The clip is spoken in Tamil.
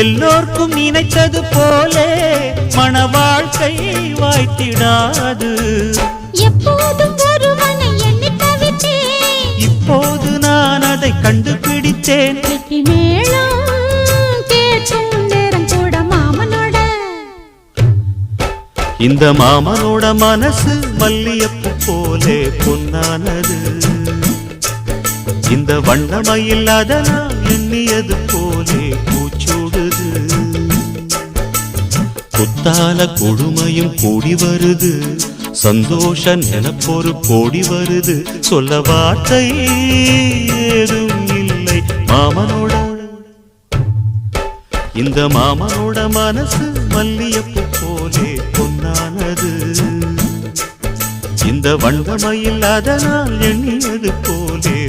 எல்லோர்க்கும் நினைத்தது போலே மன வாழ்க்கை வாய்த்திடாது. எப்போதும் ஒருவனை எண்ணி தவித்தேன், இப்போது நான் அதை கண்டுபிடித்தேன். மேளம் கேட்கும் நேரம் கூட மாமனோட. இந்த மாமனோட மனசு மல்லியப்பு போலே பொன்னானது. இந்த வண்ணமயில் அதனால் எண்ணியது போலே பூச்சூடுது. குத்தால கொடுமையும் கூடி வருது, சந்தோஷ நினப்பொரு கோடி வருது. சொல்ல வார்த்தை ஏதும் இல்லை மாமனோட. இந்த மாமனோட மனசு மல்லியப்பு போலே பொன்னானது. இந்த வண்ணமயில் அதனால் எண்ணியது போலே